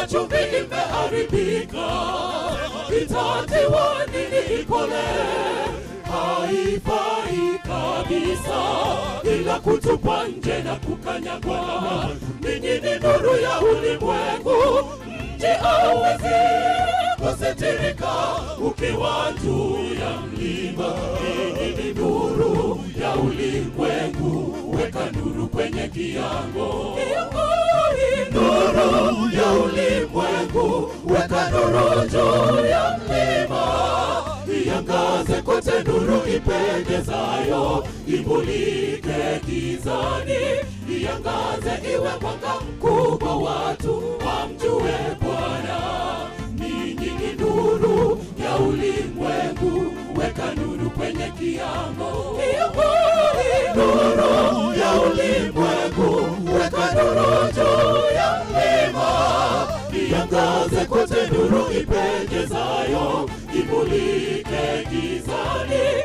ikiwa chumvi imeharibika, itatiwa nini ikole? Haifai kabisa ila kutupwa nje na kukanyagwa. Ninyi ni nuru ya ulimwengu, mji hauwezi kusitirika ukiwa juu ya mlima. Ninyi ni nuru ya ulimwengu, weka nuru kwenye kiango. Nuru ya ulimwengu, weka nuru juu ya mlima. Iangaze kote nuru ipendezayo, imulike gizani. Iangaze iwe mwanga mkubwa, watu wamjue Bwana. Ninyi ni nuru ya ulimwengu, weka nuru kwenye kiango. Nuru ya ulimwengu, weka nuru juu ya mlima. Iangaze kote nuru ipendezayo, imulike gizani.